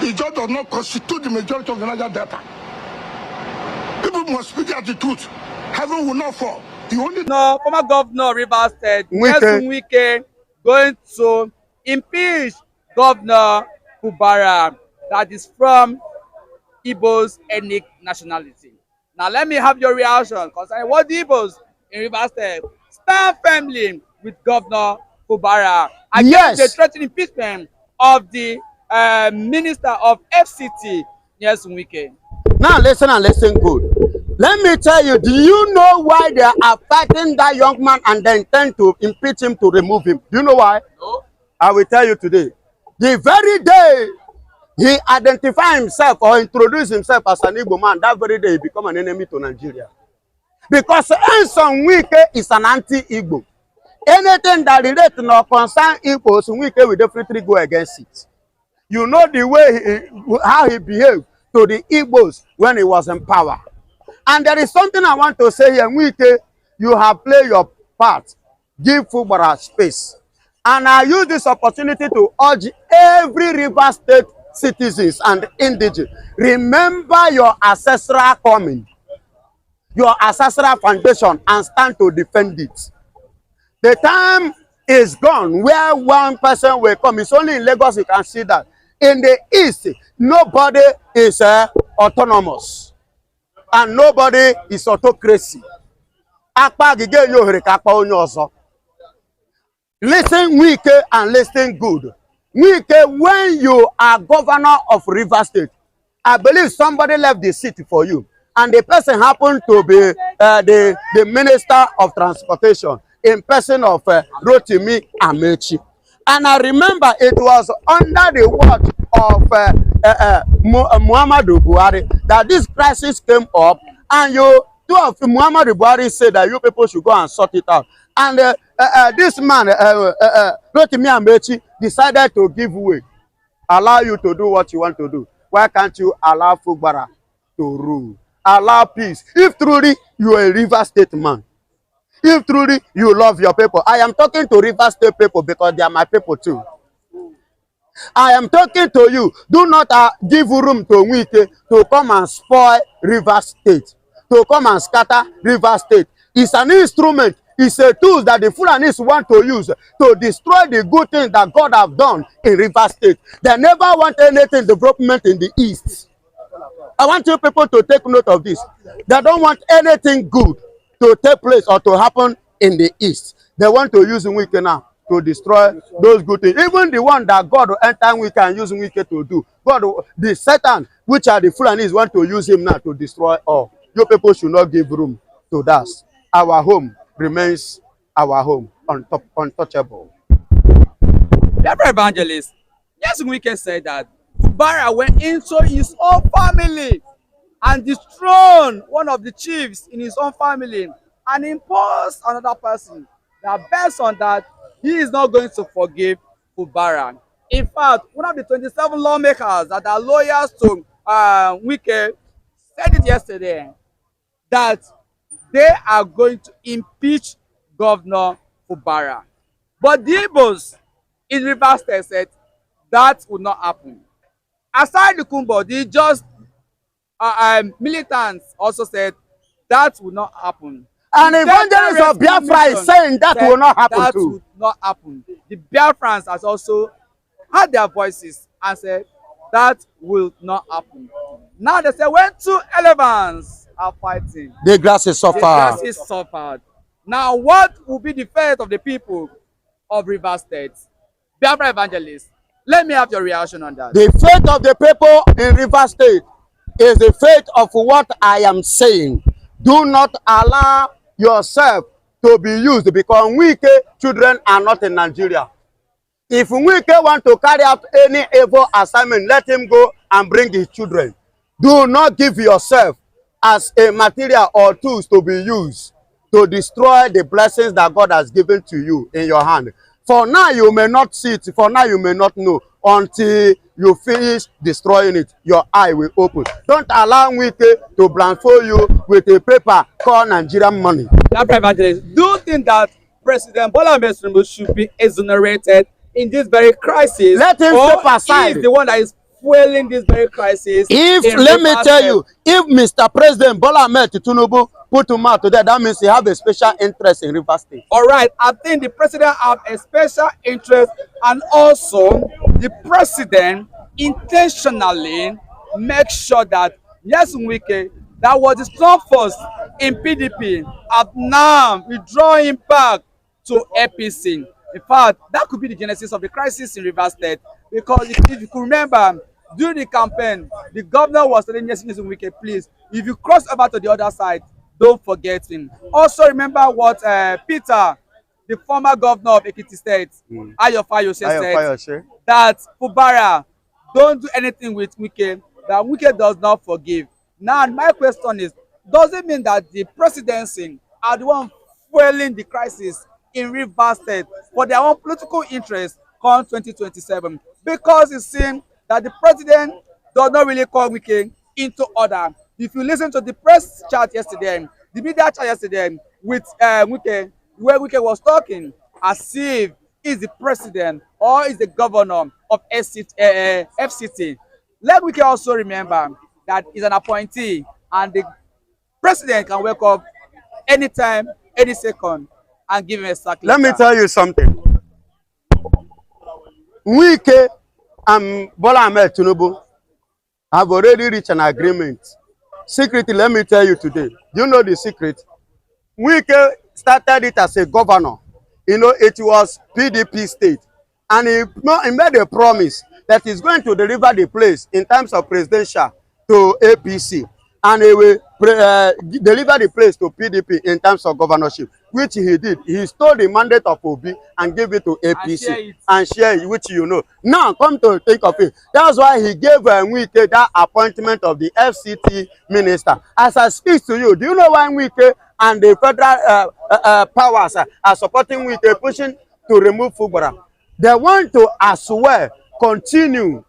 Ijaws does not constitute the majority of the Niger Delta. People must speak the truth. Heaven will not fall. The only former governor Rivers State, Wike, going to impeach Governor Fubara that is from Igbos ethnic nationality. Now let me have your reaction concerning what the Igbos in Rivers State stand firmly with Governor Fubara against the threatened impeachment of the Minister of FCT, Wike. Now listen and listen good. Let me tell you, do you know why they are fighting that young man and they intend to impeach him, to remove him? Do you know why? No. I will tell you today. The very day he identified himself or introduced himself as an Igbo man, that very day he become an enemy to Nigeria. Because Enson Wike is an anti-Igbo. Anything that relates to concern Igbos, Wike will definitely go against it. You know the way how he behaved to the Igbos when he was in power. And there is something I want to say here. Wike, you have played your part. Give Fubara space. And I use this opportunity to urge every River State citizens and indigenous, remember your ancestral coming, your ancestral foundation, and stand to defend it. The time is gone where one person will come. It's only in Lagos you can see that. In the East, nobody is autonomous. And nobody is autocracy. Listen Wike and listen good. Wike, when you are governor of River State, I believe somebody left the city for you. And the person happened to be the Minister of Transportation in person of Rotimi Amechi. And I remember it was under the watch of Muhammadu Buhari that this crisis came up, and two of Muhammadu Buhari said that you people should go and sort it out. And this man, Rotimi Amechi, decided to give way, allow you to do what you want to do. Why can't you allow Fubara to rule? Allow peace. If truly you are a River State man, if truly you love your people. I am talking to River State people because they are my people too. I am talking to you. Do not give room to Wike to come and spoil River State, to come and scatter River State. It's an instrument. It's a tool that the Fulanis want to use to destroy the good things that God have done in River State. They never want anything development in the East. I want you people to take note of this. They don't want anything good to take place or to happen in the East. They want to use Wike now to destroy those good things. Even the one that God will enter Wike and use Wike to do. God, the Satan, which are the Fulanis, want to use him now to destroy all. You people should not give room to that. Our home remains our home, untouchable. Biafran evangelist, Wike said that Fubara went into his own family and dethroned one of the chiefs in his own family and imposed another person that based on that he is not going to forgive Fubara. In fact, one of the 27 lawmakers that are lawyers to Wike said it yesterday that they are going to impeach Governor Fubara. But the Igbos in Rivers State said that would not happen. Asari Dokubo, the just militants also said that will not happen. And evangelist of Biafra is saying that will not happen that too. Would not happen. The Biafrans has also had their voices and said that will not happen. Now they say when two elephants are fighting, the grass is suffered. The grass is suffered. Now what will be the fate of the people of Rivers State? Biafra evangelist, let me have your reaction on that. The fate of the people in Rivers State is the fate of what I am saying. Do not allow yourself to be used because Wike children are not in Nigeria. If Wike want to carry out any evil assignment, let him go and bring his children. Do not give yourself as a material or tools to be used to destroy the blessings that God has given to you in your hand. For now, you may not see it. For now, you may not know. Until you finish destroying it, your eye will open. Don't allow Wike to blindfold you with a paper called Nigerian money. Do you think that President Bola Ahmed Tinubu should be exonerated in this very crisis? Let him step aside. He is the one that is fueling this very crisis. If, let me tell you, if Mr. President Bola Ahmed Tinubu put him out today, that means he have a special interest in Rivers State. All right, I think the president have a special interest, and also the president intentionally make sure that Nyesom Wike, that was the strong force in PDP, have now withdrawing back to APC. In fact, that could be the genesis of the crisis in Rivers State, because if you could remember, during the campaign, the governor was telling Nyesom Wike, please, if you cross over to the other side, don't forget him. Also remember what Peter, the former governor of Ekiti State, Ayo Fayose said, that Fubara don't do anything with Wike, that Wike does not forgive. Now my question is, does it mean that the presidency are the one fueling the crisis in Rivers State for their own political interest come 2027? Because it seems that the president does not really call Wike into order. If you listen to the press chat yesterday, the media chat yesterday with Wike, where Wike was talking as if he's the president or is the governor of FCT. Let Wike also remember that he's an appointee, and the president can wake up anytime, any second, and give him a sack. Let me tell you something. Wike and Bola Ahmed Tinubu have already reached an agreement. Secretly, let me tell you today. Do you know the secret? Wike started it as a governor. You know, it was PDP state. And he made a promise that he's going to deliver the place in terms of presidential to APC. And he will deliver the place to PDP in terms of governorship, which he did. He stole the mandate of Obi and gave it to APC and share it, which you know. Now, come to think of it, that's why he gave Wike that appointment of the FCT minister. As I speak to you, do you know why Wike and the federal powers are supporting Wike, pushing to remove Fubara? They want to as well continue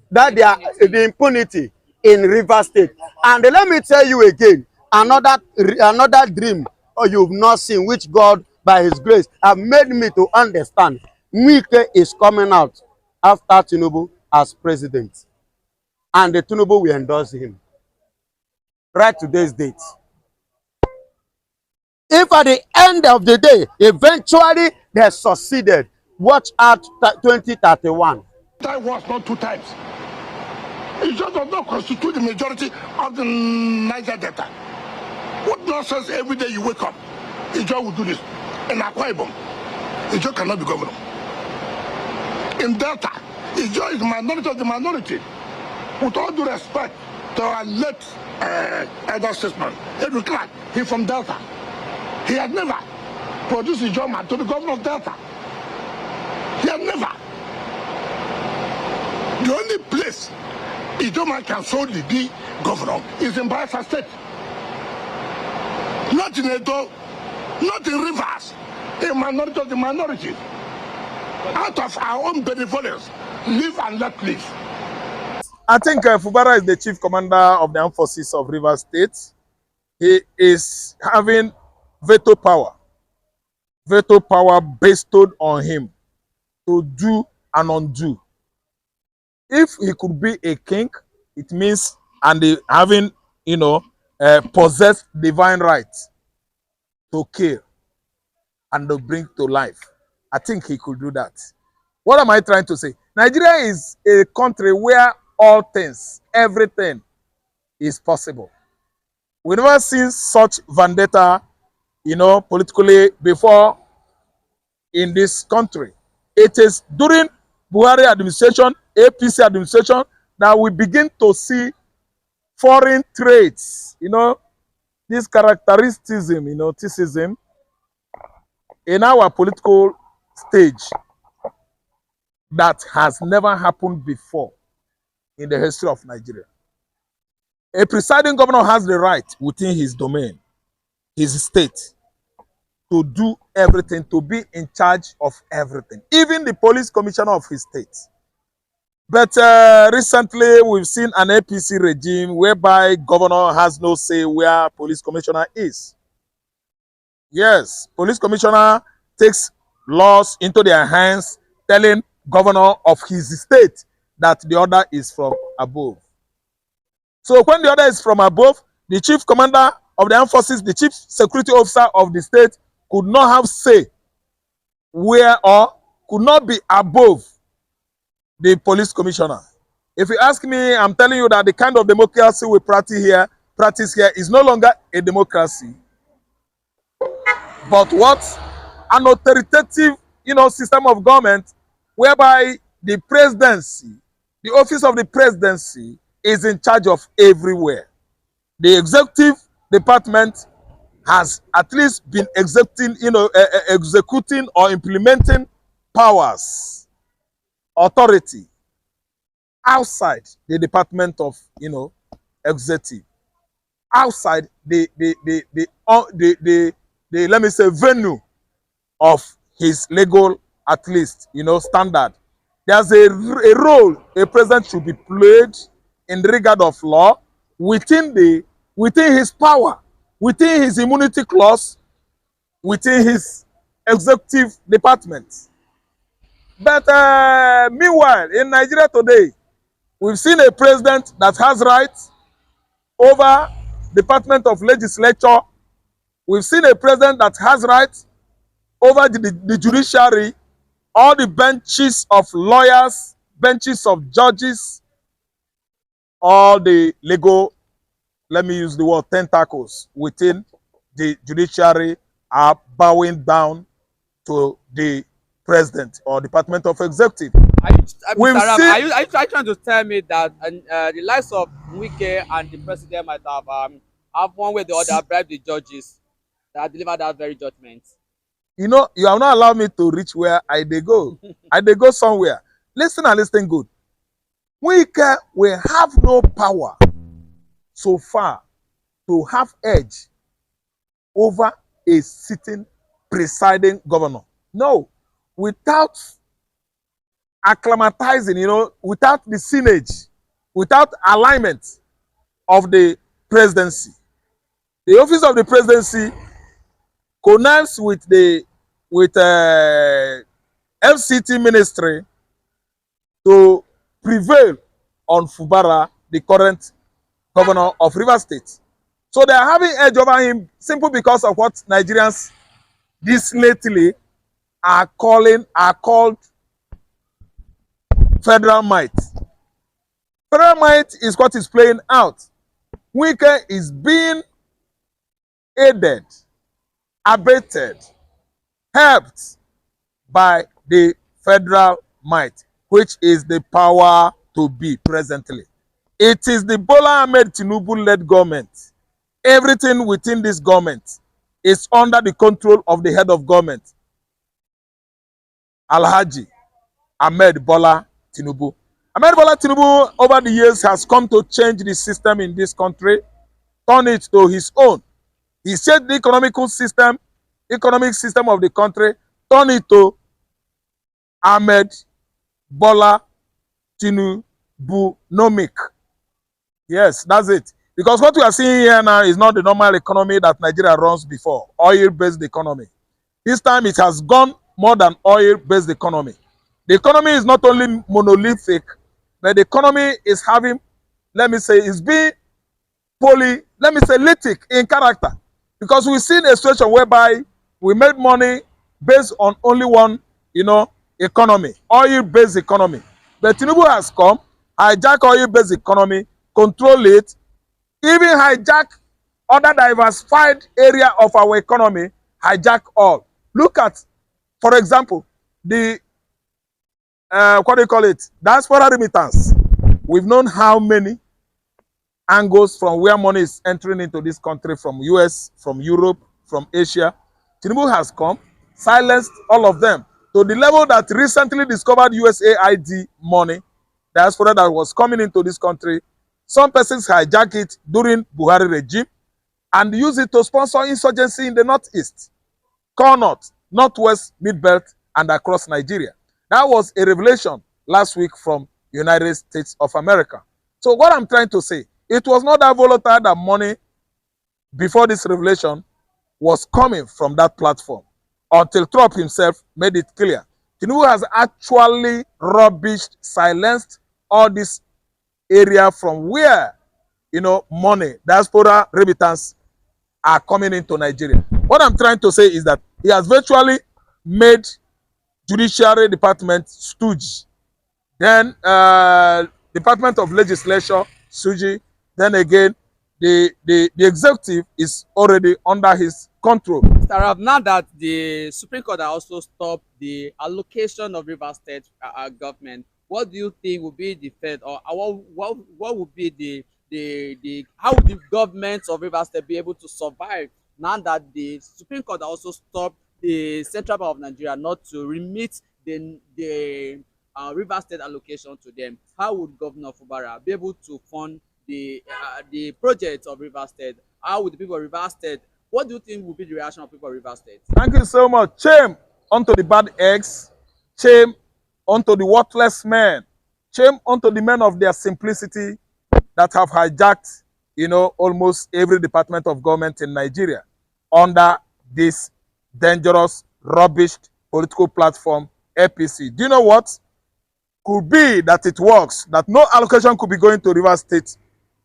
that the impunity in Rivers State. And let me tell you again, another dream you've not seen, which God by his grace have made me to understand. Wike is coming out after Tinubu as president, and the Tinubu will endorse him right today's date. If at the end of the day eventually they succeeded, watch out 2031. That was not 2 times. It just does not constitute the majority of the Niger Delta. What nonsense every day you wake up? Ijaws will do this. In Akwa Ibom, Ijaws cannot be governor. In Delta, Ijaws is the minority of the minority. With all due respect to our late elder statesman, Edwin Clark, he's from Delta. He had never produced Ijaws man to be governor of Delta. He had never. The only place Ijaws man can solely be governor is in Biafran State. Not in Edo, not in Rivers, a minority of the minority. Out of our own benevolence, live and let live. I think Fubara is the chief commander of the armed forces of Rivers State. He is having veto power bestowed on him to do and undo. If he could be a king, it means, and having, possessed divine rights to kill and to bring to life, I think he could do that. What am I trying to say? Nigeria is a country where all things, everything is possible. We never seen such vendetta, politically before in this country. It is during Buhari administration, APC administration, that we begin to see foreign traits, this characteristicism, ticism in our political stage that has never happened before in the history of Nigeria. A presiding governor has the right within his domain, his state, to do everything, to be in charge of everything, even the police commissioner of his state. But recently, we've seen an APC regime whereby governor has no say where police commissioner is. Yes, police commissioner takes laws into their hands, telling governor of his state that the order is from above. So when the order is from above, the chief commander of the armed forces, the chief security officer of the state could not have say where or could not be above the police commissioner. If you ask me, I'm telling you that the kind of democracy we practice here is no longer a democracy, but what? An authoritative, system of government whereby the presidency, the office of the presidency is in charge of everywhere. The executive department has at least been executing or implementing powers, authority outside the department of, executive, outside the let me say venue of his legal, at least, standard. There's a role a president should be played in the regard of law within his power, within his immunity clause, within his executive department. But meanwhile, in Nigeria today, we've seen a president that has rights over Department of Legislature. We've seen a president that has rights over the judiciary, all the benches of lawyers, benches of judges, all the legal, let me use the word, tentacles within the judiciary are bowing down to the president or Department of Executive. Are you trying to tell me that the likes of Wike and the president might have one way or the other bribed the judges that deliver that very judgment? You have not allowed me to reach where I dey go. I dey go somewhere. Listen and listen good. Wike will have no power so far to have edge over a sitting presiding governor. No, without acclimatizing, without the signage, without alignment of the presidency. The office of the presidency connives with FCT ministry to prevail on Fubara, the current governor of Rivers State. So they are having edge over him simply because of what Nigerians this lately are called federal might. Federal might is what is playing out. Wike is being aided, abated, helped by the federal might, which is the power to be presently. It is the Bola Ahmed Tinubu-led government. Everything within this government is under the control of the head of government, Alhaji Ahmed Bola Tinubu. Ahmed Bola Tinubu, over the years, has come to change the system in this country, turn it to his own. He changed the economic system of the country, turn it to Ahmed Bola Tinubu-nomic. Yes, that's it. Because what we are seeing here now is not the normal economy that Nigeria runs before, oil-based economy. This time it has gone more than oil-based economy. The economy is not only monolithic, but the economy is having, is being lithic in character. Because we've seen a situation whereby we made money based on only one, economy, oil-based economy. But Tinubu has come, hijack oil-based economy, control it, even hijack other diversified area of our economy, hijack all. Look at, for example, the diaspora remittance. We've known how many angles from where money is entering into this country, from US, from Europe, from Asia. Tinubu has come, silenced all of them to the level that recently discovered USAID money, diaspora that was coming into this country. Some persons hijack it during Buhari regime and use it to sponsor insurgency in the northeast, core north, northwest, mid-belt, and across Nigeria. That was a revelation last week from United States of America. So what I'm trying to say, it was not that volatile that money before this revelation was coming from that platform until Trump himself made it clear. Tinubu has actually rubbished, silenced all this area from where, you know, money, diaspora remittance are coming into Nigeria. What I'm trying to say is that he has virtually made judiciary department stooge, then Department of Legislature stooge, then again the executive is already under his control. Mr. Rav, now that the Supreme Court has also stopped the allocation of Rivers State government, what do you think will be the fate, or what would be the how would the government of Rivers State be able to survive now that the Supreme Court has also stopped the Central Bank of Nigeria not to remit the Rivers State allocation to them? How would Governor Fubara be able to fund the projects of Rivers State? How would the people of Rivers State, what do you think will be the reaction of people of Rivers State? Thank you so much. Shame unto the bad eggs, shame unto the worthless men, shame unto the men of their simplicity that have hijacked, you know, almost every department of government in Nigeria under this dangerous, rubbish political platform, APC. Do you know what? Could be that it works, that no allocation could be going to Rivers State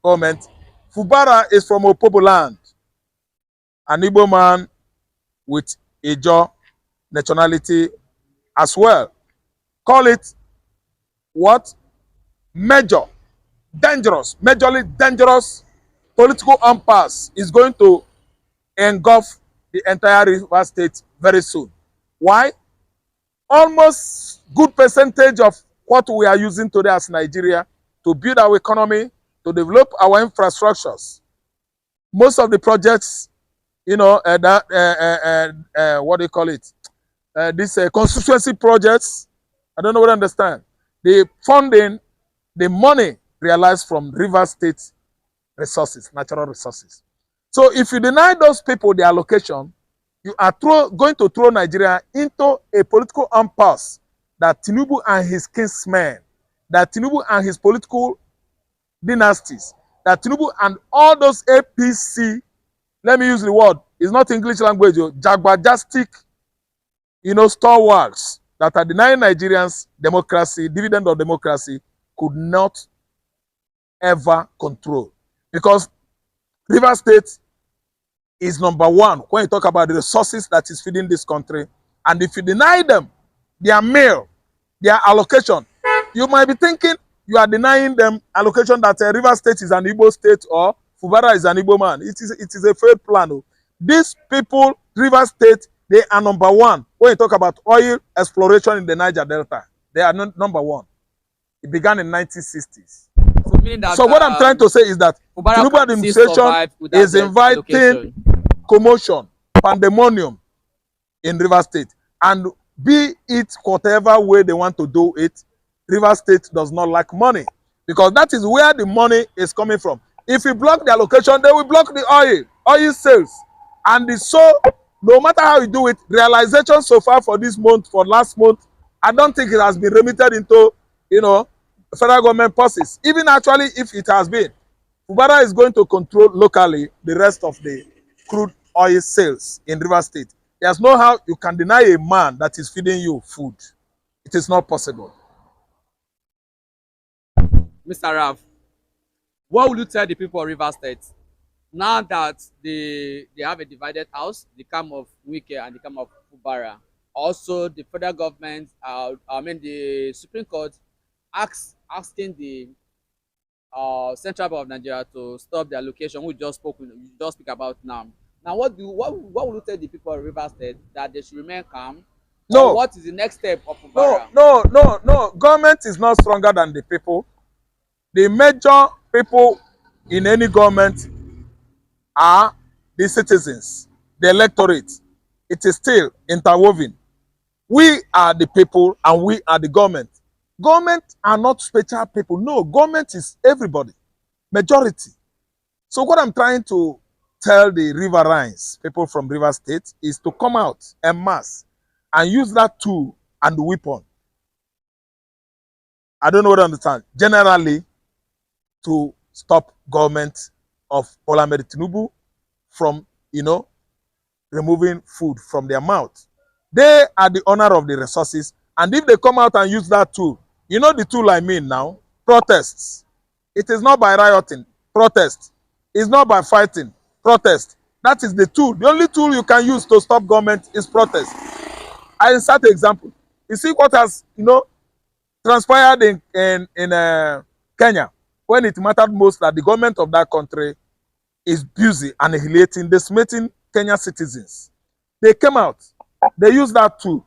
government. Fubara is from Opobo land, an Igbo man with Ijaw nationality as well. Call it what? Majorly dangerous political impasse is going to engulf the entire Rivers State very soon. Why? Almost good percentage of what we are using today as Nigeria to build our economy, to develop our infrastructures. Most of the projects, you know, what do you call it? These constituency projects, I don't know what I understand. The funding, the money realized from Rivers State resources, natural resources. So if you deny those people the allocation, you are going to throw Nigeria into a political impasse that Tinubu and his kinsmen, that Tinubu and his political dynasties, that Tinubu and all those APC, let me use the word, it's not English language, jagbajastic, you know, stalwarts that are denying Nigerians democracy, dividend of democracy, could not ever control. Because Rivers State is number one when you talk about the resources that is feeding this country. And if you deny them their meal, their allocation, you might be thinking you are denying them allocation that Rivers State is an Igbo state or Fubara is an Igbo man. It is a failed plan. These people, Rivers State, they are number one when you talk about oil exploration in the Niger Delta. They are number one. It began in 1960s. So what I'm trying to say is that Tinubu administration is inviting commotion, pandemonium in Rivers State. And be it whatever way they want to do it, Rivers State does not like money. Because that is where the money is coming from. If you block the allocation, they will block the oil sales. And so, no matter how you do it, realization so far for this month, for last month, I don't think it has been remitted into, you know, federal government purses. Even actually, if it has been, Fubara is going to control locally the rest of the crude oil sales in Rivers State. There's no how you can deny a man that is feeding you food. It is not possible. Mr. Rav, what will you tell the people of Rivers State now that they have a divided house, the camp of Wike and the camp of Fubara? Also, the federal government, the Supreme Court asking the Central Bank of Nigeria to stop the allocation we just spoke about now. Now, what will you tell the people of Rivers State, that they should remain calm? No. Or what is the next step of Fubara? No. Government is not stronger than the people. The major people in any government are the citizens, the electorate. It is still interwoven. We are the people and we are the government. Government are not special people. No, government is everybody, majority. So what I'm trying to tell the riverines, people from River State, is to come out en masse and use that tool and weapon. I don't know what I understand. Generally, to stop government of Bola Tinubu from, you know, removing food from their mouth. They are the owner of the resources. And if they come out and use that tool, you know the tool I mean now, protests. It is not by rioting, protest. It's not by fighting, protest. That is the tool. The only tool you can use to stop government is protest. I insert an example. You see what has, transpired in Kenya, when it mattered most that the government of that country is busy annihilating, decimating Kenyan citizens. They came out. They used that to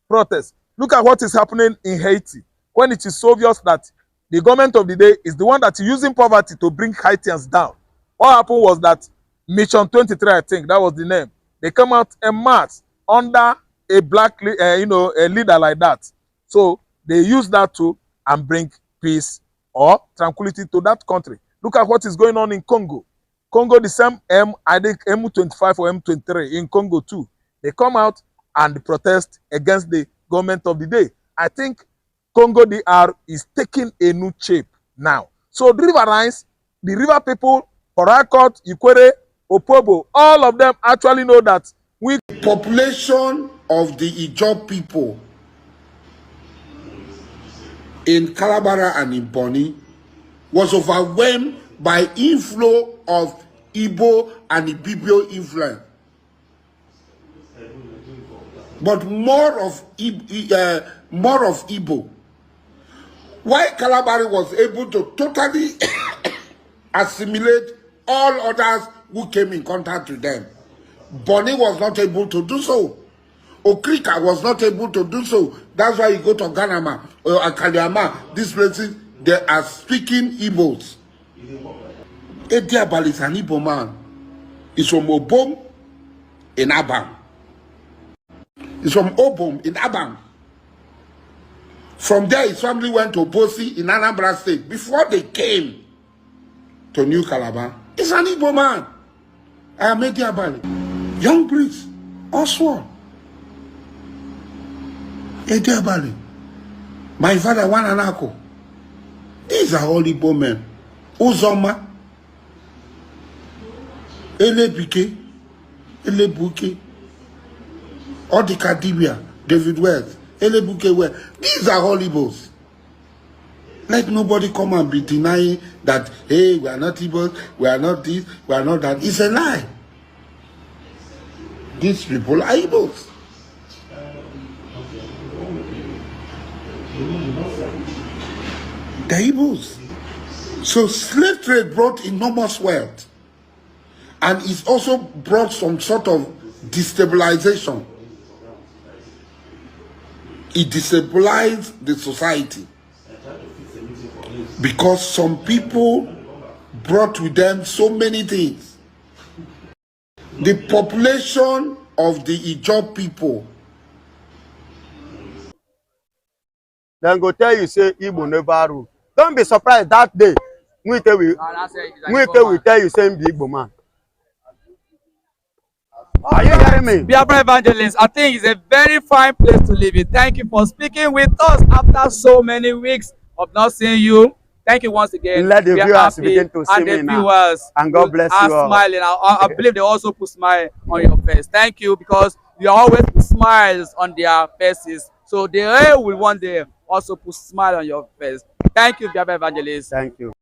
protest. Look at what is happening in Haiti, when it is so obvious that the government of the day is the one that is using poverty to bring Haitians down. What happened was that Mission 23, I think that was the name. They come out en masse under a black, a leader like that. So they use that to and bring peace or tranquility to that country. Look at what is going on in Congo. Congo, the same I think M25 or M23 in Congo too. They come out and protest against the government of the day. I think Congo DR is taking a new shape now. So the riverines, the river people, Porakot, Ikwere, Opobo, all of them actually know that population of the Ijaw people in Kalabara and in Boni was overwhelmed by inflow of Igbo and Ibibio influence. But more of Igbo. Why Kalabari was able to totally assimilate all others who came in contact with them. Boni was not able to do so. Okrika was not able to do so. That's why you go to Ganama or Akaliama, these places, they are speaking Igbos. Ediabal is an Igbo man. He's from Obom in Abam. He's from Obom in Abam. From there, his family went to Bosi in Anambra State. Before they came to New Calabar, he's an Igbo man. I am Ediabal. Young Breeze, Oswald. Ediabali. My father, Wananako. These are all Igbo men. Uzoma. Elebike. Elebuke. Odikadibia. David Wells. Elebuke Wells. These are all Igbos. Let nobody come and be denying that, hey, we are not Igbos, we are not this, we are not that. It's a lie. These people are Igbos. The Igbos. So slave trade brought enormous wealth, and it's also brought some sort of destabilization. It destabilized the society because some people brought with them so many things. The population of the Ijaw people. Then go tell you say Igbo never rule. Don't be surprised that day. Wike will tell you same the Igbo man. Are you hearing me? Biafran Evangelist, I think it's a very fine place to live in. Thank you for speaking with us after so many weeks of not seeing you. Thank you once again. Let the viewers begin to see me now. And God bless you all. Smiling. I believe they also put smile on your face. Thank you, because you always put smiles on their faces. So they will one day also put smile on your face. Thank you, Biafran Evangelist. Thank you.